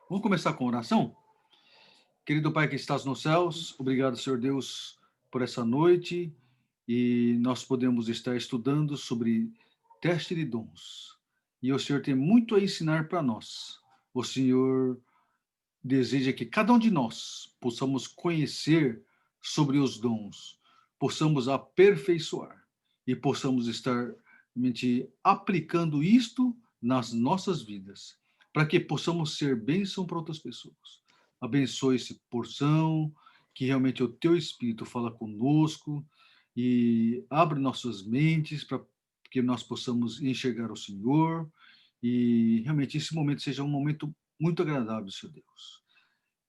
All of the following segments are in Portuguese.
Vamos começar com oração? Querido Pai que estás nos céus, obrigado, Senhor Deus, por essa noite e nós podemos estar estudando sobre teste de dons. E o Senhor tem muito a ensinar para nós. O Senhor deseja que cada um de nós possamos conhecer sobre os dons, possamos aperfeiçoar e possamos estar realmente aplicando isto nas nossas vidas, para que possamos ser bênção para outras pessoas. Abençoe esse porção, que realmente o teu Espírito fala conosco e abre nossas mentes para que nós possamos enxergar o Senhor e realmente esse momento seja um momento muito agradável, Senhor Deus.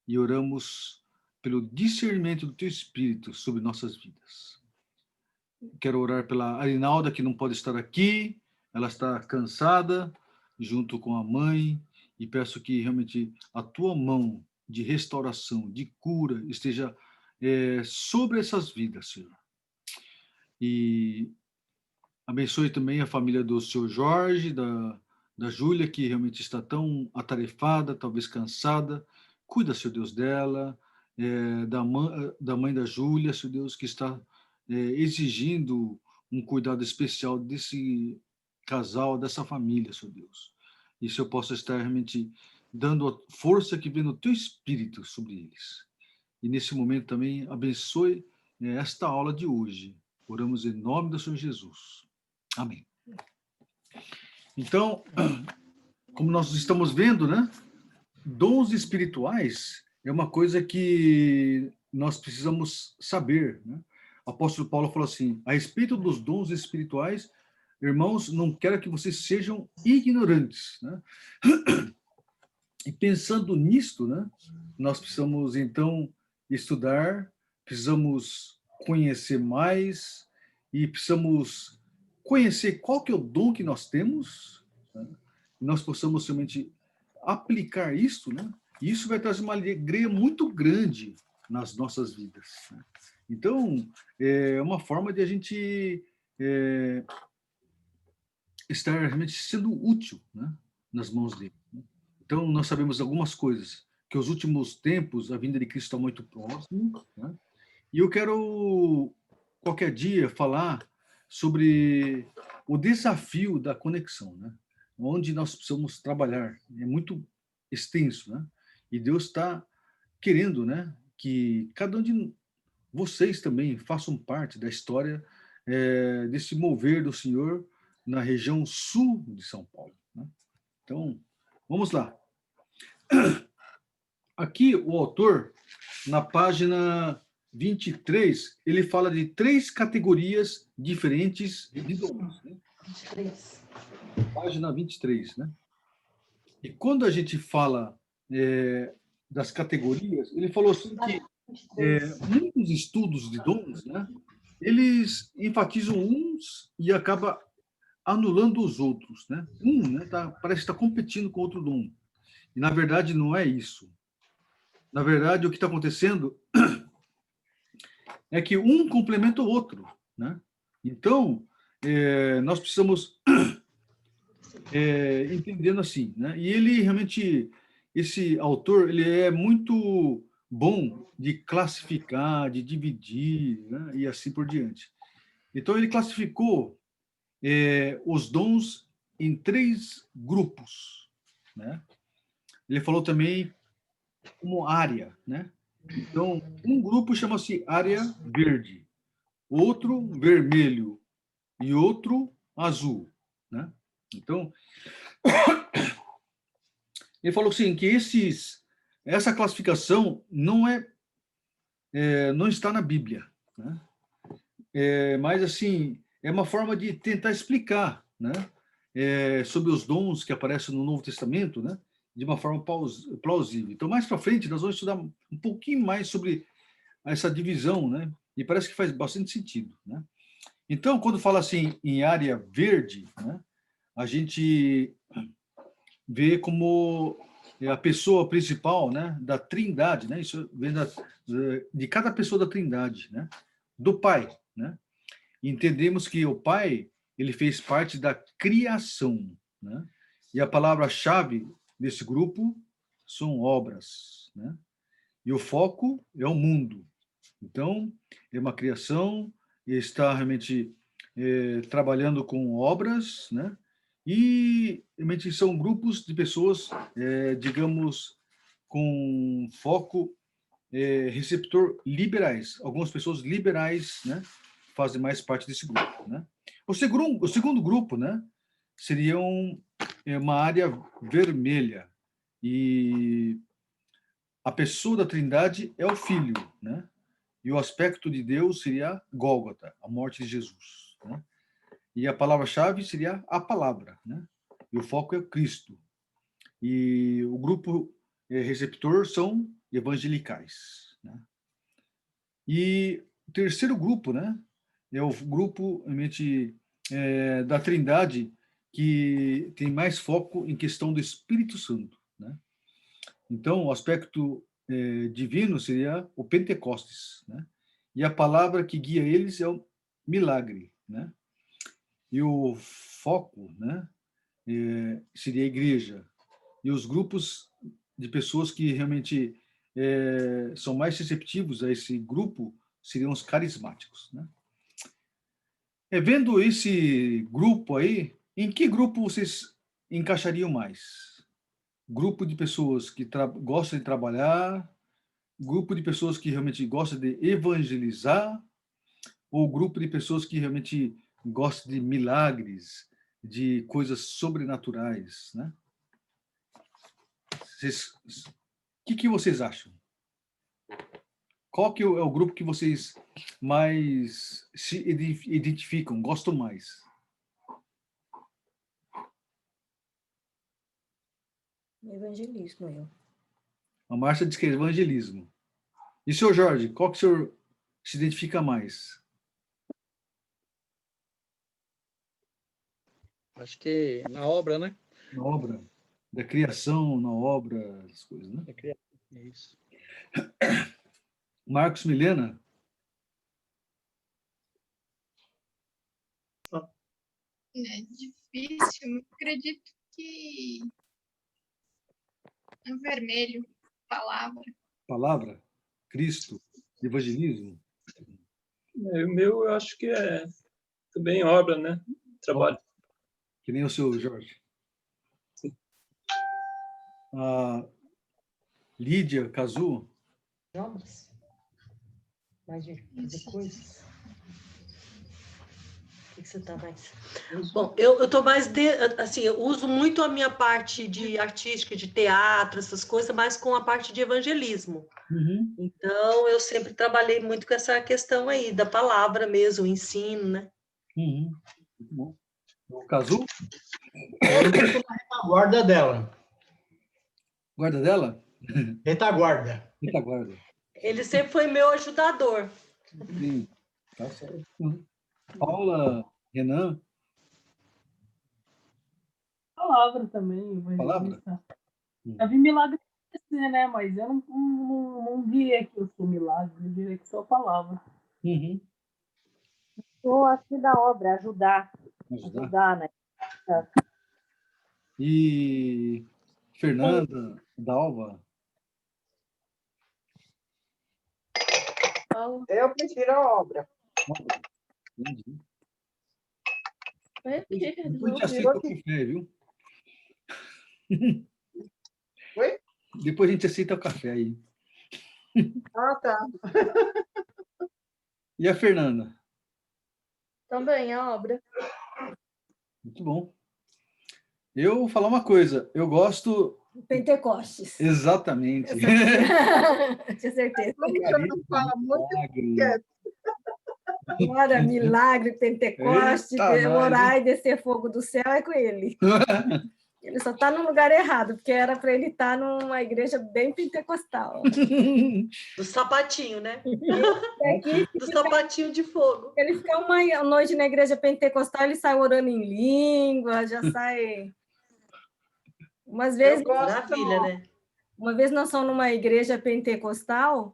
E oramos pelo discernimento do teu Espírito sobre nossas vidas. Quero orar pela Arinalda, que não pode estar aqui, ela está cansada, junto com a mãe, e peço que realmente a tua mão de restauração, de cura, esteja sobre essas vidas, Senhor. E abençoe também a família do Senhor Jorge, da Júlia, que realmente está tão atarefada, talvez cansada. Cuida, Senhor Deus, dela, da mãe da Júlia, Senhor Deus, que está exigindo um cuidado especial desse casal, dessa família, Senhor Deus. E se eu possa estar realmente dando a força que vem no teu espírito sobre eles. E nesse momento também abençoe esta aula de hoje. Oramos em nome do Senhor Jesus. Amém. Então, como nós estamos vendo, né? Dons espirituais é uma coisa que nós precisamos saber, né? O apóstolo Paulo falou assim, a respeito dos dons espirituais, irmãos, não quero que vocês sejam ignorantes, né? E pensando nisto, né? Nós precisamos, então, estudar, precisamos conhecer mais e precisamos conhecer qual que é o dom que nós temos, né? E nós possamos somente aplicar isso, né? E isso vai trazer uma alegria muito grande nas nossas vidas, né? Então, é uma forma de a gente estar realmente sendo útil, né? Nas mãos dele. Então, nós sabemos algumas coisas, que os últimos tempos, a vinda de Cristo está muito próximo, né? E eu quero, qualquer dia, falar sobre o desafio da conexão, né? Onde nós precisamos trabalhar. É muito extenso, né? E Deus está querendo, né, que cada um de vocês também façam parte da história desse mover do Senhor na região sul de São Paulo, né? Então, vamos lá. Aqui, o autor, na página 23, ele fala de 3 categorias diferentes de dons, né? Página 23, né? E quando a gente fala das categorias, ele falou assim que muitos estudos de dons, né, eles enfatizam uns e acaba anulando os outros, né? Né, parece estar competindo com outro dom. E, na verdade, não é isso. Na verdade, o que está acontecendo é que um complementa o outro, né? Então, nós precisamos entendendo assim, né? E ele realmente, esse autor, ele é muito bom de classificar, de dividir, né? E assim por diante. Então, ele classificou os dons em 3 grupos, né? Ele falou também como área, né? Então, um grupo chama-se área verde, outro vermelho e outro azul, né? Então, ele falou assim que essa classificação não está na Bíblia, né? Mas assim é uma forma de tentar explicar, né? Sobre os dons que aparecem no Novo Testamento, né? De uma forma plausível. Então, mais para frente, nós vamos estudar um pouquinho mais sobre essa divisão, né? E parece que faz bastante sentido, né? Então, quando fala assim em área verde, né? A gente vê como a pessoa principal, né, da Trindade, né? Isso vem de cada pessoa da Trindade, né? Do Pai, né? E entendemos que o Pai, ele fez parte da criação, né? E a palavra-chave desse grupo são obras, né? E o foco é o mundo. Então, é uma criação, está realmente trabalhando com obras, né? E realmente são grupos de pessoas, digamos, com foco receptor liberais. Algumas pessoas liberais, né, fazem mais parte desse grupo, né? O segundo grupo, né, seria uma área vermelha e a pessoa da Trindade é o Filho, né? E o aspecto de Deus seria Gólgota, a morte de Jesus, né? E a palavra-chave seria a palavra, né? E o foco é o Cristo. E o grupo receptor são evangelicais, né? E o terceiro grupo, né, é o grupo realmente da Trindade, que tem mais foco em questão do Espírito Santo, né? Então, o aspecto divino seria o Pentecostes, né? E a palavra que guia eles é o milagre, né? E o foco, né, seria a igreja. E os grupos de pessoas que realmente são mais receptivos a esse grupo seriam os carismáticos, né? Vendo esse grupo aí, em que grupo vocês encaixariam mais? Grupo de pessoas que gostam de trabalhar, grupo de pessoas que realmente gostam de evangelizar, ou grupo de pessoas que realmente gostam de milagres, de coisas sobrenaturais, né? O que vocês acham? Qual que é o grupo que vocês mais se identificam, gostam mais? Evangelismo, eu. A Márcia diz que é evangelismo. E o senhor Jorge, qual que o senhor se identifica mais? Acho que na obra, né? Na obra, da criação, na obra, as coisas, né? É isso. Marcos Milena? É difícil, acredito que é vermelho, palavra. Palavra? Cristo? Evangelismo? O meu, eu acho que é também obra, né? Trabalho. Que nem o seu Jorge. Sim. A Lídia Cazu? Obras. Mais de fazer coisas. O que você está mais? Bom, eu estou mais assim, eu uso muito a minha parte de artística, de teatro, essas coisas, mas com a parte de evangelismo. Uhum. Então, eu sempre trabalhei muito com essa questão aí da palavra mesmo, o ensino, né? Uhum. Muito bom. O Cazu? Eu fico na retaguarda dela. Guarda dela? Retaguarda. Retaguarda. Ele sempre foi meu ajudador. Sim, tá certo. Uhum. Paula, Renan? Palavra também, Palavra? Já vi milagre acontecer, né? Mas eu não diria que eu sou milagre, eu diria que sou a palavra. Uhum. Eu acho que da obra, ajudar, né? E Fernanda, Dalva? Eu prefiro a obra. Entendi. Foi o quê? Depois a gente aceita o café, viu? Oi? Depois a gente aceita o café aí. Ah, tá. E a Fernanda? Também a obra. Muito bom. Eu vou falar uma coisa. Eu gosto... Pentecostes. Exatamente. Tinha certeza. Não fala muito quieto. Agora, milagre, Pentecostes, orar e descer fogo do céu é com ele. Ele só está no lugar errado, porque era para ele estar numa igreja bem pentecostal. Do sapatinho, né? Do sapatinho de fogo. Ele fica uma noite na igreja pentecostal, ele sai orando em língua, já sai... Umas vezes... Maravilha, né? Uma vez nós fomos numa igreja pentecostal,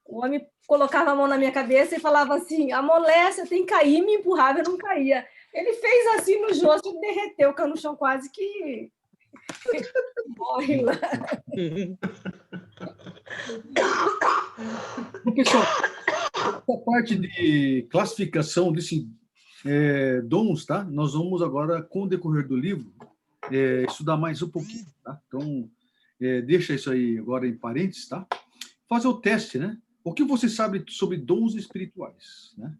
o homem colocava a mão na minha cabeça e falava assim, amolece, tem que cair, me empurrava, eu não caía. Ele fez assim no rosto e derreteu, caiu no chão quase que Morre lá. Bom, pessoal, essa parte de classificação desse dons, tá? Nós vamos agora, com o decorrer do livro, estudar mais um pouquinho, tá? Então, deixa isso aí agora em parênteses, tá? Fazer o teste, né? O que você sabe sobre dons espirituais, né?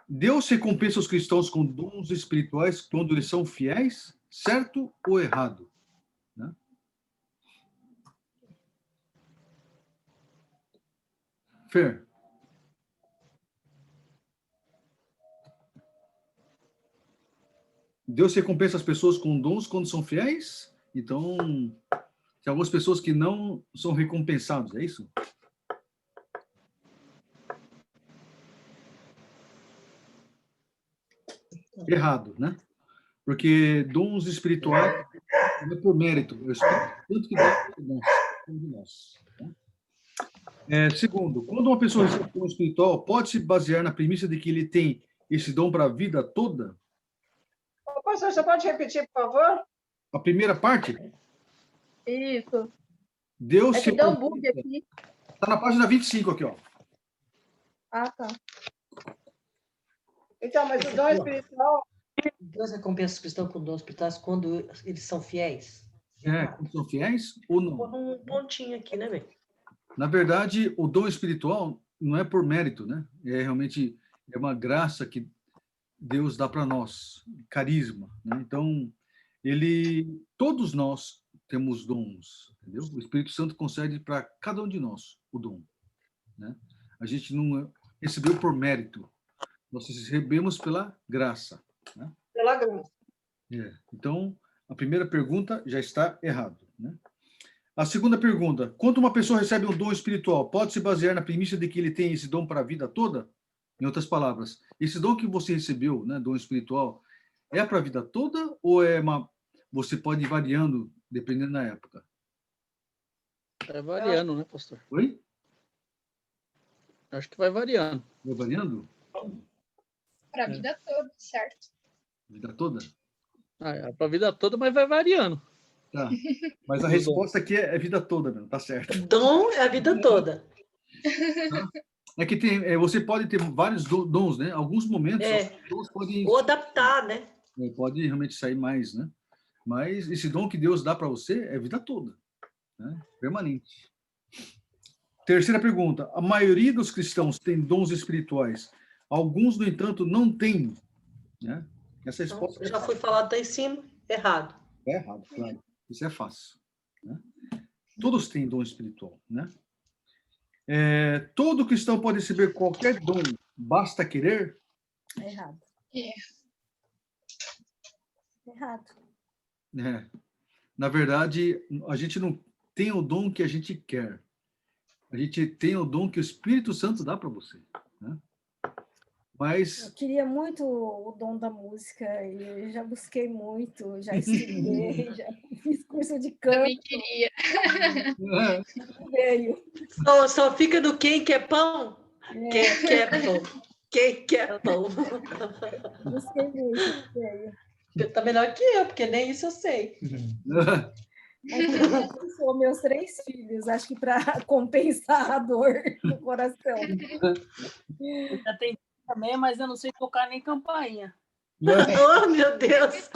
Deus recompensa os cristãos com dons espirituais quando eles são fiéis, certo ou errado? Né? Fer. Deus recompensa as pessoas com dons quando são fiéis? Então, tem algumas pessoas que não são recompensadas, é isso? Errado, né? Porque dons espirituais não é por mérito, é o Espírito Santo que dá de nós. Né? Segundo, quando uma pessoa recebe um dom espiritual, pode se basear na premissa de que ele tem esse dom para a vida toda? Pastor, você pode repetir, por favor? A primeira parte? Isso. Deus É que deu um bug aqui. Está na página 25 aqui, ó. Ah, tá. Então, mas o dom espiritual... Deus recompensa os cristãos com dons espirituais quando eles são fiéis? Quando são fiéis ou não? Vou um pontinho aqui, né, bem? Na verdade, o dom espiritual não é por mérito, né? Realmente uma graça que Deus dá para nós, carisma, né? Então, todos nós temos dons, entendeu? O Espírito Santo concede para cada um de nós o dom, né? A gente não recebeu por mérito, nós recebemos pela graça, né? Pela graça. Então, a primeira pergunta já está errado, né? A segunda pergunta, quando uma pessoa recebe um dom espiritual, pode se basear na premissa de que ele tem esse dom para a vida toda? Em outras palavras, esse dom que você recebeu, né, dom espiritual, é para a vida toda ou você pode ir variando dependendo da época? Vai variando, né, pastor? Oi? Acho que vai variando. Vai variando? Para a vida toda, certo? Vida toda? É para a vida toda, mas vai variando. Tá. Mas a resposta aqui é vida toda, mesmo, tá certo. Dom é a vida toda. Tá? É que você pode ter vários dons, né? Alguns momentos, os dons podem... Ou adaptar, né? Pode realmente sair mais, né? Mas esse dom que Deus dá para você é vida toda, né? Permanente. Terceira pergunta. A maioria dos cristãos tem dons espirituais. Alguns, no entanto, não têm, né? Essa resposta Já foi falado lá em cima, errado. É errado, claro. Isso é fácil, né? Todos têm dom espiritual, né? Todo cristão pode receber qualquer dom, basta querer? Errado. Errado. Na verdade, a gente não tem o dom que a gente quer. A gente tem o dom que o Espírito Santo dá para você, né? Mas... Eu queria muito o dom da música, e eu já busquei muito, já estudei, já fiz curso de canto. Também queria. Veio. Só fica no quem quer pão? Quem quer pão? Quem quer pão? Busquei muito, veio. Tá melhor que eu, porque nem isso eu sei. Sou meus 3 filhos, acho que para compensar a dor no coração. Eu já tentei também, mas eu não sei tocar nem campainha. Oh, meu Deus!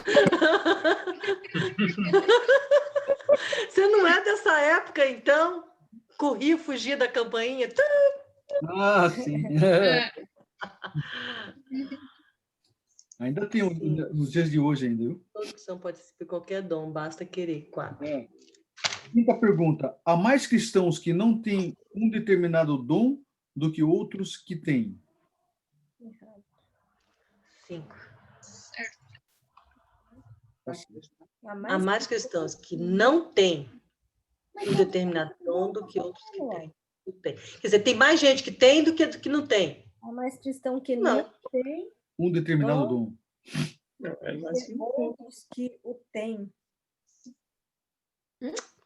Você não é dessa época, então? Corri, fugi da campainha. Ah, sim. Ainda tem nos dias de hoje ainda, viu? Toda opção pode ser qualquer dom, basta querer. 4. Quinta pergunta. Há mais cristãos que não têm um determinado dom do que outros que têm? 5. Certo. Há mais cristãos que não têm um determinado dom do que outros que têm. Quer dizer, tem mais gente que tem do que não tem. Há mais cristão que não tem Um determinado dom. outros que o têm.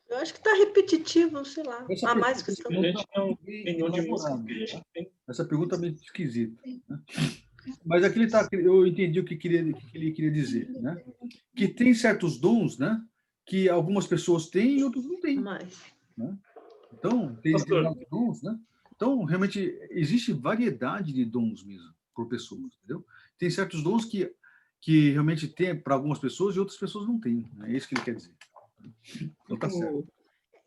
Eu acho que está repetitivo, sei lá. Há mais cristãos. Essa pergunta é meio esquisita, né? Mas aqui eu entendi o que ele queria dizer, né? Que tem certos dons, né? que algumas pessoas têm e outras não têm. Mas, Né? Então, tem Pastor. determinados dons, né? Então, realmente, existe variedade de dons mesmo, por pessoas, entendeu? Tem certos dons que realmente tem para algumas pessoas e outras pessoas não têm. Né? É isso que ele quer dizer. Então, tá certo.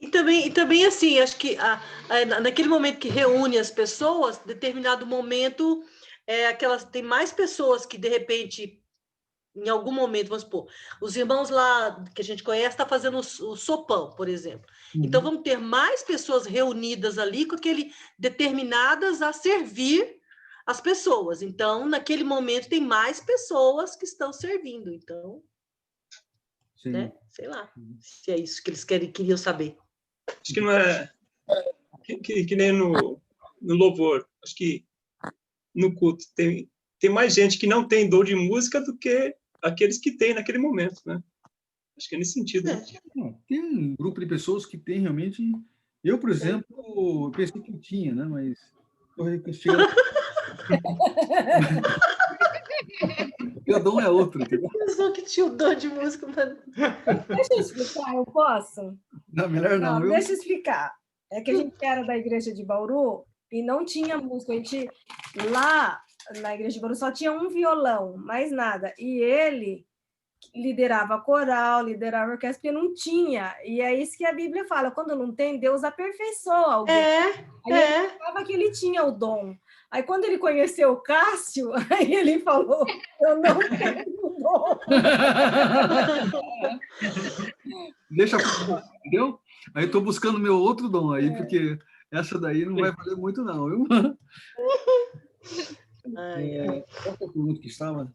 e também assim, acho que naquele momento que reúne as pessoas, determinado momento, tem mais pessoas que, de repente, em algum momento, vamos supor, os irmãos lá que a gente conhece estão fazendo o sopão, por exemplo. Então, vamos ter mais pessoas reunidas ali com aquele determinadas a servir as pessoas. Então, naquele momento, tem mais pessoas que estão servindo. Então, Sim. né? Sei lá se é isso que eles queriam saber. Acho que não é que nem no louvor. Acho que no culto tem mais gente que não tem dom de música do que aqueles que têm naquele momento, né? Acho que é nesse sentido. Né? Tem um grupo de pessoas que tem realmente... Eu, por exemplo, pensei que eu tinha, né? Mas... Meu dom é outro. Entendeu? Pessoa que tinha o dom de música, mas... Deixa eu explicar, eu posso? Não, melhor não. Deixa eu explicar. É que a gente era da igreja de Bauru e não tinha música. A gente, lá na igreja de Bauru, só tinha um violão, mais nada. E ele liderava coral, liderava orquestra, porque não tinha. E é isso que a Bíblia fala. Quando não tem, Deus aperfeiçoa alguém. Aí ele falava que ele tinha o dom. Aí, quando ele conheceu o Cássio, aí ele falou, eu não tenho o dom. Deixa, entendeu? Aí estou buscando meu outro dom aí, porque essa daí não vai valer muito não, viu? Qual foi a pergunta que estava?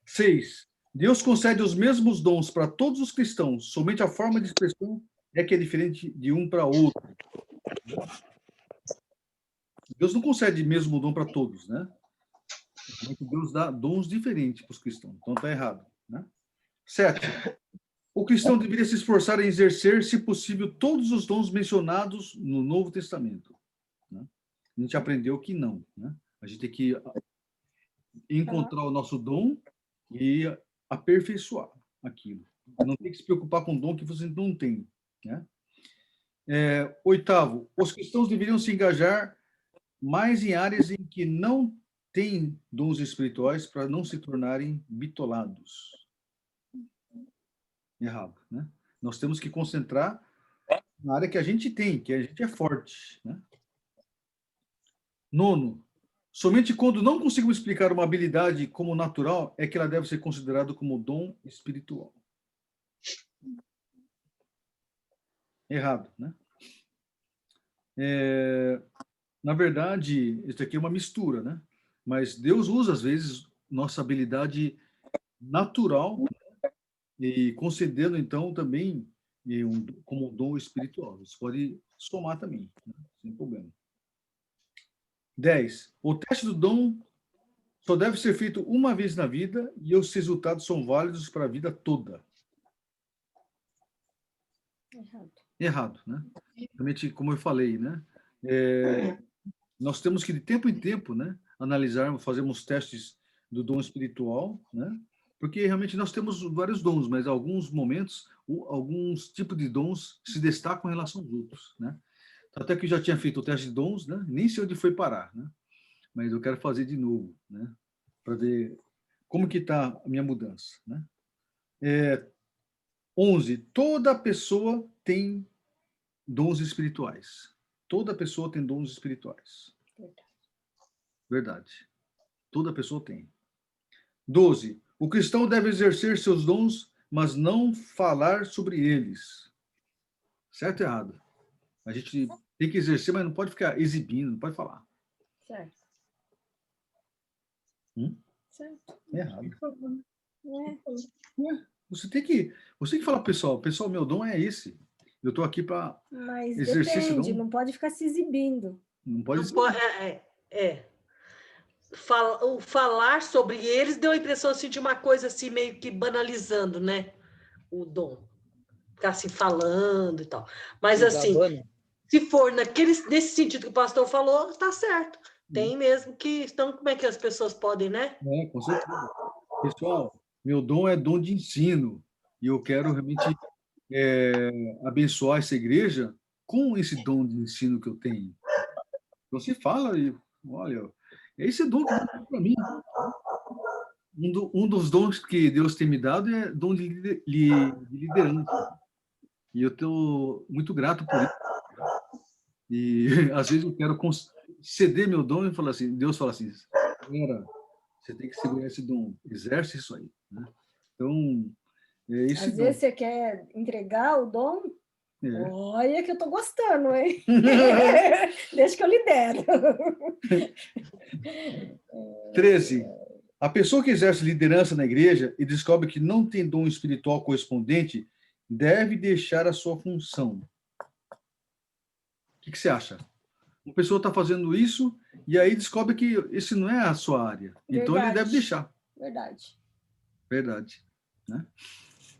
6. Deus concede os mesmos dons para todos os cristãos, somente a forma de expressão é que é diferente de um para outro. Deus não concede o mesmo dom para todos, né? Deus dá dons diferentes para os cristãos, então está errado. Né? 7. O cristão deveria se esforçar em exercer, se possível, todos os dons mencionados no Novo Testamento. Né? A gente aprendeu que não. Né? A gente tem que encontrar o nosso dom e aperfeiçoar aquilo. Não tem que se preocupar com o dom que você não tem. Né? 8. Os cristãos deveriam se engajar mais em áreas em que não têm dons espirituais para não se tornarem bitolados. Errado, né? Nós temos que concentrar na área que a gente tem, que a gente é forte. Né? 9. Somente quando não conseguimos explicar uma habilidade como natural é que ela deve ser considerada como dom espiritual. Errado, né? Na verdade, isso aqui é uma mistura, né? Mas Deus usa, às vezes, nossa habilidade natural e concedendo, então, também como um dom espiritual. Isso pode somar também, né? Sem problema. 10. O teste do dom só deve ser feito uma vez na vida e os resultados são válidos para a vida toda. Errado, né? Realmente, como eu falei, né? Nós temos que, de tempo em tempo, né, analisar, fazermos testes do dom espiritual, né? Porque realmente nós temos vários dons, mas em alguns momentos, alguns tipos de dons se destacam em relação aos outros, né? Até que eu já tinha feito o teste de dons, né? Nem sei onde foi parar, né? Mas eu quero fazer de novo, né? Para ver como que está a minha mudança, né? 11. Toda pessoa tem dons espirituais. Toda pessoa tem dons espirituais. Verdade. Toda pessoa tem. 12. O cristão deve exercer seus dons, mas não falar sobre eles. Certo ou errado? A gente tem que exercer, mas não pode ficar exibindo, não pode falar. Certo. Certo. Errado. Você tem que falar, pessoal, meu dom é esse. Eu estou aqui para exercer esse dom. Depende, não pode ficar se exibindo. Não pode O falar sobre eles deu a impressão assim, de uma coisa assim, meio que banalizando, né? O dom. Ficar assim falando e tal. Mas assim, se for nesse sentido que o pastor falou, está certo. Tem mesmo que... Então, como é que as pessoas podem, né? Com certeza. Pessoal, meu dom é dom de ensino. E eu quero realmente abençoar essa igreja com esse dom de ensino que eu tenho. Então, você fala e, olha, é esse dom que Deus deu para mim. Um dos dons que Deus tem me dado é dom de liderança. E eu estou muito grato por isso. E, às vezes, eu quero ceder meu dom e falar assim, Deus fala assim, você tem que segurar esse dom, exerce isso aí. Né? Então, Às vezes você quer entregar o dom. Olha que eu estou gostando, hein? Deixa que eu lidero. 13. A pessoa que exerce liderança na igreja e descobre que não tem dom espiritual correspondente deve deixar a sua função. O que você acha? Uma pessoa está fazendo isso e aí descobre que esse não é a sua área. Então, Verdade. ele deve deixar. Verdade. Verdade. Né?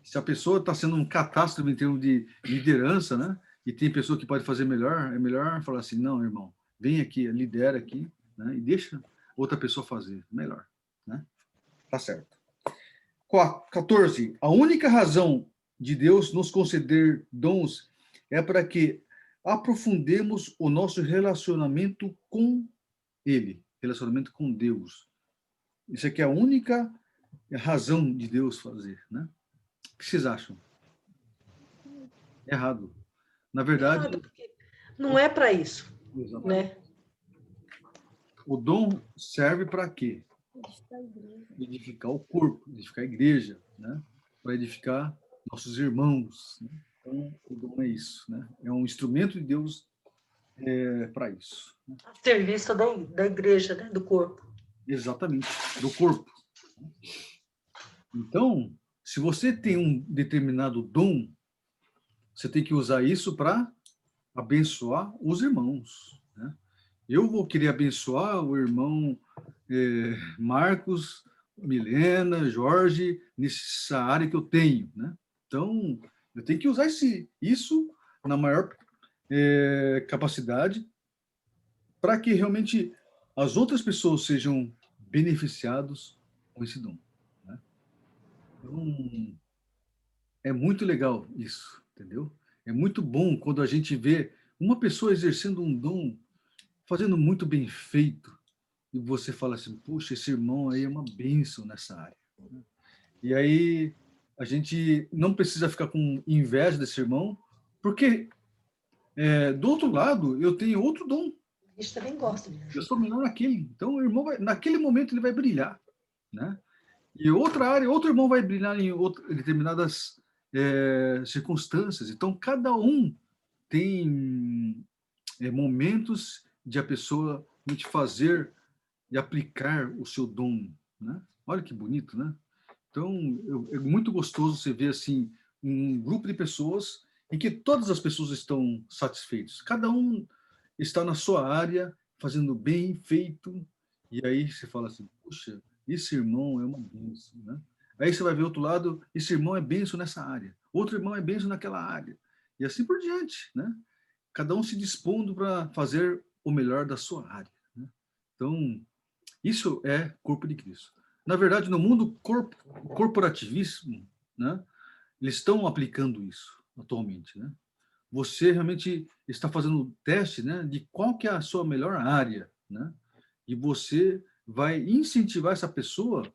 Se a pessoa está sendo um catástrofe em termos de liderança, né? E tem pessoa que pode fazer melhor, é melhor falar assim, não, irmão, vem aqui, lidera aqui, né? E deixa outra pessoa fazer. Melhor. Né? Tá certo. 14. A única razão de Deus nos conceder dons é para que aprofundemos o nosso relacionamento com Ele, relacionamento com Deus. Isso aqui é a única razão de Deus fazer, né? O que vocês acham? Errado. Na verdade... Errado, porque não é para isso. Exatamente. Né? O dom serve para quê? Edificar o corpo, edificar a igreja, né? Para edificar nossos irmãos. Né? Então, o dom é isso. Né? É um instrumento de Deus para isso. Né? A serviço da igreja, né? Do corpo. Exatamente, do corpo. Então, se você tem um determinado dom, você tem que usar isso para abençoar os irmãos. Né? Eu vou querer abençoar o irmão Marcos, Milena, Jorge, nessa área que eu tenho. Né? Então, eu tenho que usar isso na maior capacidade para que realmente as outras pessoas sejam beneficiadas com esse dom. Né? Então, é muito legal isso, entendeu? É muito bom quando a gente vê uma pessoa exercendo um dom, fazendo muito bem feito, e você fala assim, puxa, esse irmão aí é uma bênção nessa área. E aí a gente não precisa ficar com inveja desse irmão, porque do outro lado eu tenho outro dom. A gente também gosta. Eu sou melhor naquele. Então o irmão naquele momento ele vai brilhar, né? E outra área, outro irmão vai brilhar em determinadas circunstâncias. Então cada um tem momentos de a pessoa fazer e aplicar o seu dom, né? Olha que bonito, né? Então, é muito gostoso você ver assim um grupo de pessoas em que todas as pessoas estão satisfeitas. Cada um está na sua área, fazendo bem feito, e aí você fala assim, puxa, esse irmão é uma bênção, né? Aí você vai ver outro lado, esse irmão é bênção nessa área, outro irmão é bênção naquela área, e assim por diante, né? Cada um se dispondo para fazer o melhor da sua área, né? Então, isso é corpo de Cristo. Na verdade, no mundo corporativismo, né, eles estão aplicando isso atualmente, né? Você realmente está fazendo o teste, né, de qual que é a sua melhor área, né? E você vai incentivar essa pessoa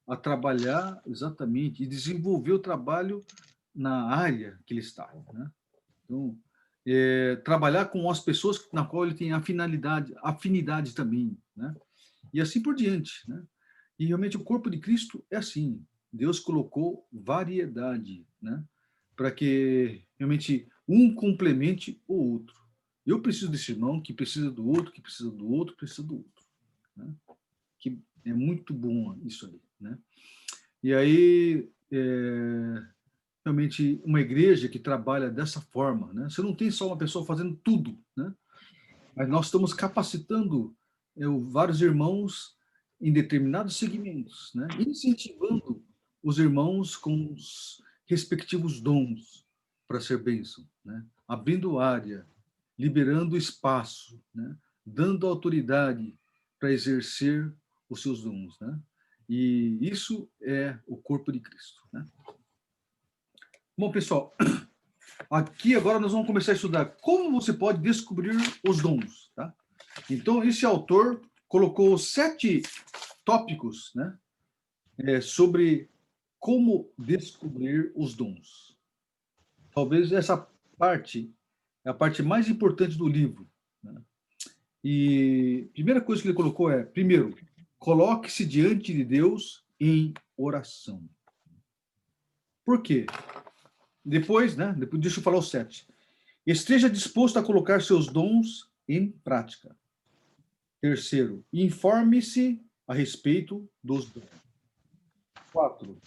a trabalhar exatamente e desenvolver o trabalho na área que ele está, né? Então, trabalhar com as pessoas na qual ele tem afinidade também, né? E assim por diante, né? E realmente o corpo de Cristo é assim. Deus colocou variedade, né? Para que realmente um complemente o outro. Eu preciso desse irmão, que precisa do outro, que precisa do outro, precisa do outro. Né? Que é muito bom isso aí, né? E aí, realmente, uma igreja que trabalha dessa forma, né? Você não tem só uma pessoa fazendo tudo, né? Mas nós estamos capacitando vários irmãos em determinados segmentos, né? Incentivando os irmãos com os respectivos dons para ser bênção, né? Abrindo área, liberando espaço, né? Dando autoridade para exercer os seus dons, né? E isso é o corpo de Cristo, né? Bom, pessoal, aqui agora nós vamos começar a estudar como você pode descobrir os dons, tá? Então, esse autor colocou 7 tópicos, né, sobre como descobrir os dons. Talvez essa parte é a parte mais importante do livro, né? E a primeira coisa que ele colocou é, primeiro, coloque-se diante de Deus em oração. Por quê? Depois, deixa eu falar o 7. Esteja disposto a colocar seus dons em prática. Terceiro, informe-se a respeito dos dons. 4.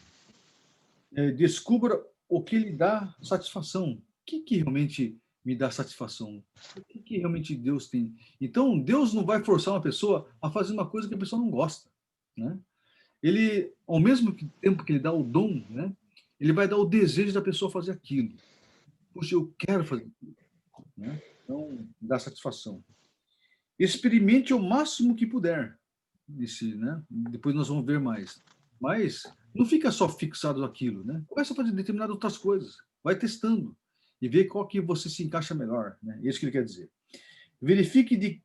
Descubra o que lhe dá satisfação. O que realmente me dá satisfação? O que realmente Deus tem? Então, Deus não vai forçar uma pessoa a fazer uma coisa que a pessoa não gosta, né? Ele, ao mesmo tempo que ele dá o dom, né, ele vai dar o desejo da pessoa fazer aquilo. Puxa, eu quero fazer aquilo, né? Então, dá satisfação. Experimente o máximo que puder. Né? Depois nós vamos ver mais. Mas não fica só fixado naquilo, né? Começa a fazer determinadas outras coisas. Vai testando e vê qual que você se encaixa melhor, né? É isso que ele quer dizer. Verifique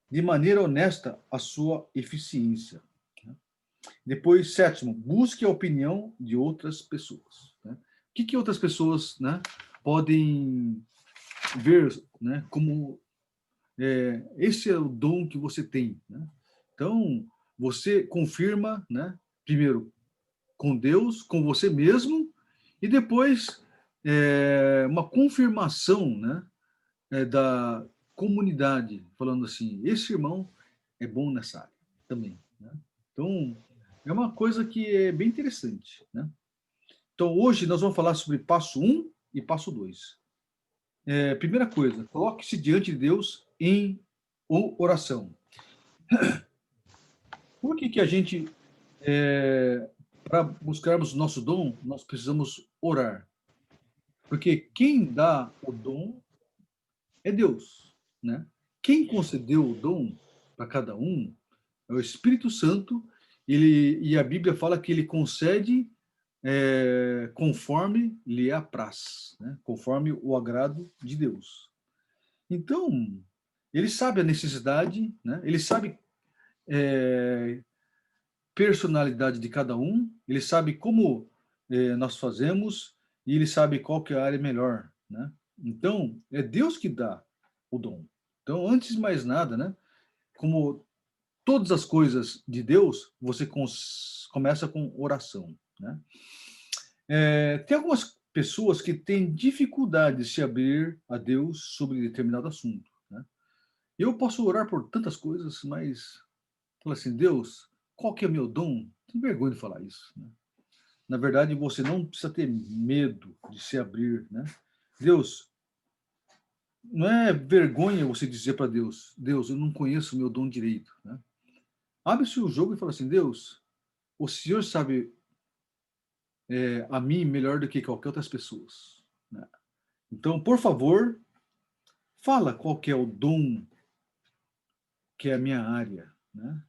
de maneira honesta a sua eficiência. Né? Depois, 7º, busque a opinião de outras pessoas. Né? O que outras pessoas, né, podem ver, né, como esse é o dom que você tem, né? Então, você confirma, né, primeiro com Deus, com você mesmo, e depois uma confirmação, né, da comunidade, falando assim, esse irmão é bom nessa área também, né? Então, é uma coisa que é bem interessante, né? Então, hoje nós vamos falar sobre passo 1 e passo 2. Primeira coisa, coloque-se diante de Deus em oração. Por que a gente, para buscarmos nosso dom, nós precisamos orar? Porque quem dá o dom é Deus, né? Quem concedeu o dom para cada um é o Espírito Santo, e a Bíblia fala que ele concede conforme lhe apraz, né? Conforme o agrado de Deus. Então, ele sabe a necessidade, né? Ele sabe personalidade de cada um, ele sabe como nós fazemos, e ele sabe qual que é a área melhor, né? Então, é Deus que dá o dom. Então, antes de mais nada, né, como todas as coisas de Deus, você começa com oração, né? Tem algumas pessoas que têm dificuldade de se abrir a Deus sobre determinado assunto, né? Eu posso orar por tantas coisas, mas falar assim, Deus, qual que é o meu dom? Tenho vergonha de falar isso, né? Na verdade, você não precisa ter medo de se abrir, né? Deus, não é vergonha você dizer para Deus, Deus, eu não conheço o meu dom direito, né? Abre-se o jogo e fala assim, Deus, o Senhor sabe a mim melhor do que qualquer outras pessoas, né? Então, por favor, fala qual que é o dom que é a minha área, né?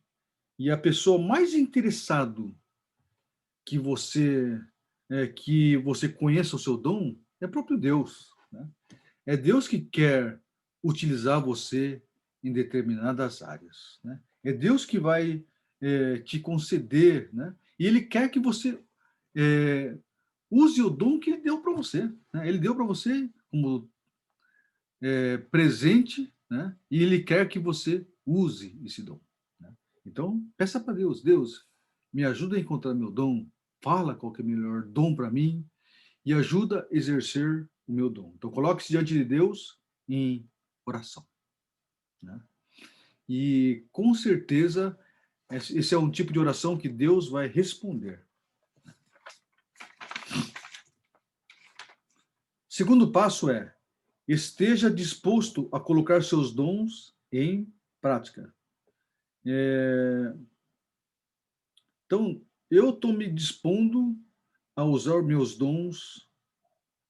E a pessoa mais interessado que você conheça o seu dom é próprio Deus, né? É Deus que quer utilizar você em determinadas áreas, né? É Deus que vai te conceder, né? E Ele quer que você use o dom que Ele deu para você, né? Ele deu para você como presente, né? E Ele quer que você use esse dom, né? Então, peça para Deus, Deus, me ajuda a encontrar meu dom, fala qual que é o melhor dom para mim e ajuda a exercer o meu dom. Então, coloque-se diante de Deus em oração, né? E, com certeza, esse é um tipo de oração que Deus vai responder. Segundo passo é, esteja disposto a colocar seus dons em prática. Então, eu estou me dispondo a usar meus dons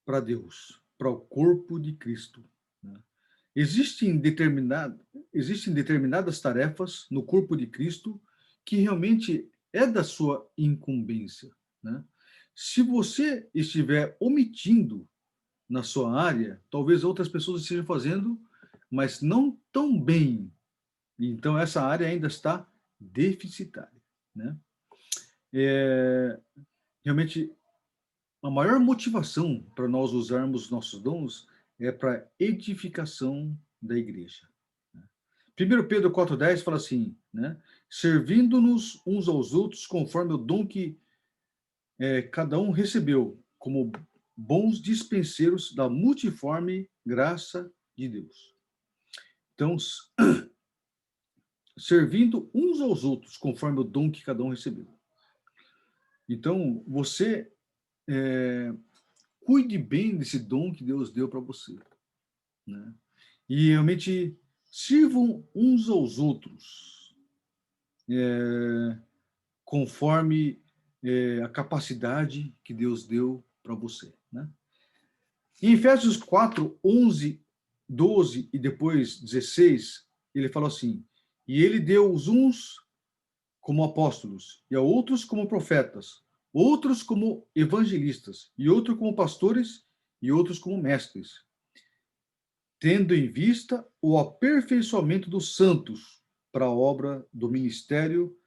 para Deus, para o corpo de Cristo, né? Existem determinadas tarefas no corpo de Cristo que realmente é da sua incumbência, né? Se você estiver omitindo na sua área, talvez outras pessoas estejam fazendo, mas não tão bem. Então, essa área ainda está deficitária, né? Realmente, a maior motivação para nós usarmos nossos dons é para edificação da igreja. 1 Pedro 4,10 fala assim, né? Servindo-nos uns aos outros conforme o dom que cada um recebeu, como bons dispenseiros da multiforme graça de Deus. Então, servindo uns aos outros conforme o dom que cada um recebeu. Então, você cuide bem desse dom que Deus deu para você, né? E realmente sirvam uns aos outros conforme a capacidade que Deus deu para você, né? Em Efésios 4, 11, 12 e depois 16, ele fala assim, e ele deu os uns como apóstolos, e a outros como profetas, outros como evangelistas, e outros como pastores, e outros como mestres, tendo em vista o aperfeiçoamento dos santos para a obra do ministério,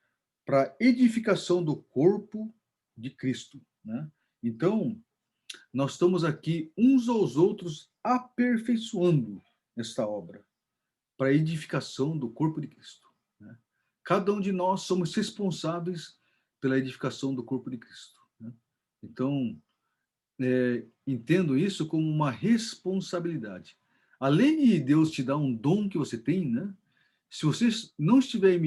para a edificação do corpo de Cristo, né? Então, nós estamos aqui uns aos outros aperfeiçoando esta obra para a edificação do corpo de Cristo, né? Cada um de nós somos responsáveis pela edificação do corpo de Cristo, né? Então, entendo isso como uma responsabilidade. Além de Deus te dar um dom que você tem, né? Se você não estiver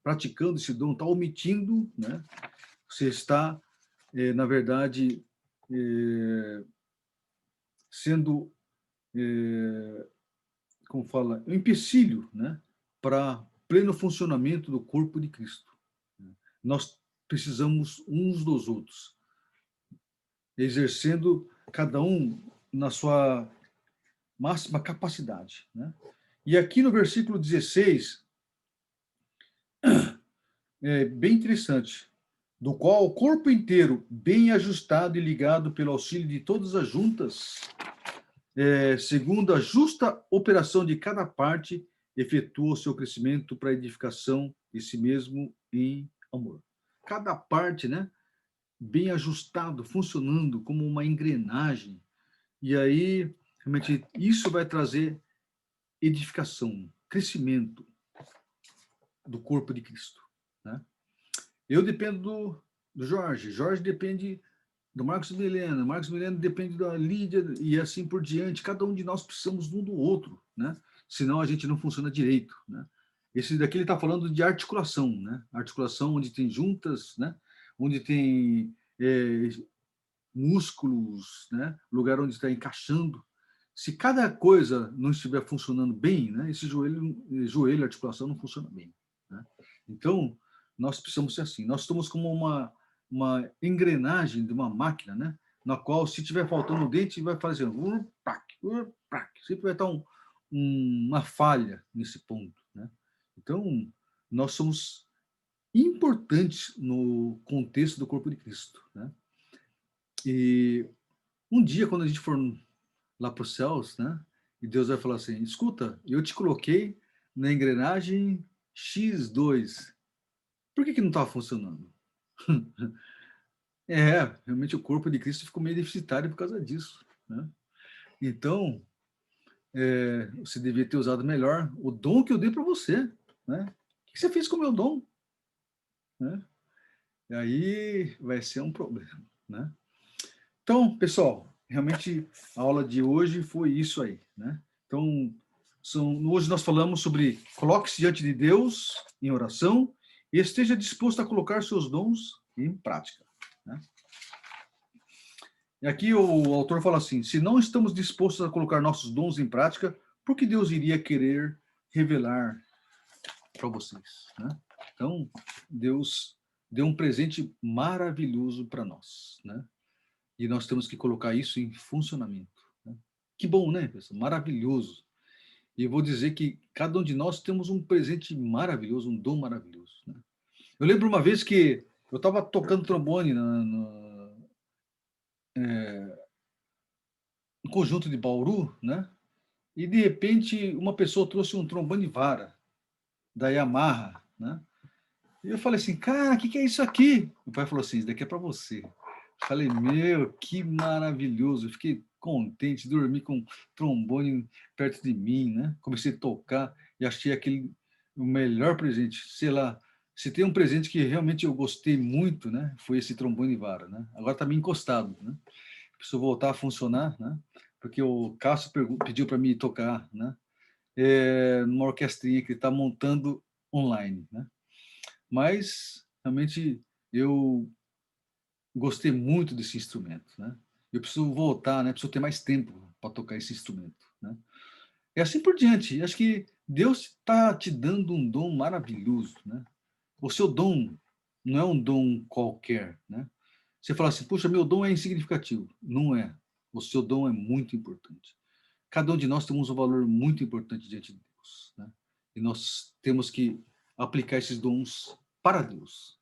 praticando esse dom, está omitindo, né? Você está, na verdade, sendo, como fala, um empecilho, né? Para pleno funcionamento do corpo de Cristo. Nós precisamos uns dos outros, exercendo cada um na sua máxima capacidade, né? E aqui no versículo 16, é bem interessante, do qual o corpo inteiro, bem ajustado e ligado pelo auxílio de todas as juntas, segundo a justa operação de cada parte, efetua o seu crescimento para a edificação de si mesmo em amor. Cada parte, né, bem ajustado, funcionando como uma engrenagem. E aí, realmente, isso vai trazer edificação, crescimento do corpo de Cristo, né? Eu dependo do Jorge, Jorge depende do Marcos Milena, Marcos Milena depende da Lídia e assim por diante. Cada um de nós precisamos um do outro, né? Senão a gente não funciona direito, né? Esse daqui ele está falando de articulação, né? Articulação onde tem juntas, né? Onde tem músculos, né? Lugar onde está encaixando. Se cada coisa não estiver funcionando bem, né? Esse joelho, articulação não funciona bem, né? Então, nós precisamos ser assim. Nós estamos como uma engrenagem de uma máquina, né? Na qual, se tiver faltando um dente, vai fazer sempre vai estar uma falha nesse ponto, né? Então, nós somos importantes no contexto do corpo de Cristo, né? E um dia, quando a gente for lá para os céus, né? E Deus vai falar assim, escuta, eu te coloquei na engrenagem X2. Por que não estava funcionando? Realmente o corpo de Cristo ficou meio deficitário por causa disso, né? Então, você devia ter usado melhor o dom que eu dei para você, né? O que você fez com o meu dom? Né? E aí vai ser um problema, né? Então, pessoal, realmente a aula de hoje foi isso aí, né? Então, hoje nós falamos sobre coloque-se diante de Deus em oração e esteja disposto a colocar seus dons em prática, né? E aqui o autor fala assim, se não estamos dispostos a colocar nossos dons em prática, por que Deus iria querer revelar para vocês, né? Então, Deus deu um presente maravilhoso para nós, né? E nós temos que colocar isso em funcionamento, né? Que bom, né, pessoal? Maravilhoso. E eu vou dizer que cada um de nós temos um presente maravilhoso, um dom maravilhoso, né? Eu lembro uma vez que Eu estava tocando trombone no conjunto de Bauru, né? E, de repente, uma pessoa trouxe um trombone vara da Yamaha, né? E eu falei assim, cara, o que é isso aqui? O pai falou assim, isso daqui é para você. Eu falei, meu, que maravilhoso. Eu fiquei contente, dormi com um trombone perto de mim, né? Comecei a tocar e achei aquele o melhor presente. Sei lá, se tem um presente que realmente eu gostei muito, né? Foi esse trombone vara, né? Agora está meio encostado, né? Preciso voltar a funcionar, né? Porque o Cássio pediu para mim tocar, né? Numa orquestrinha que ele está montando online, né? Mas realmente eu gostei muito desse instrumento, né? Eu preciso voltar, né? Preciso ter mais tempo para tocar esse instrumento, né? E assim por diante. Acho que Deus está te dando um dom maravilhoso, né? O seu dom não é um dom qualquer, né? Você fala assim, puxa, meu dom é insignificativo. Não é. O seu dom é muito importante. Cada um de nós temos um valor muito importante diante de Deus, né? E nós temos que aplicar esses dons para Deus.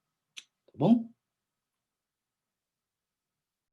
Tá bom?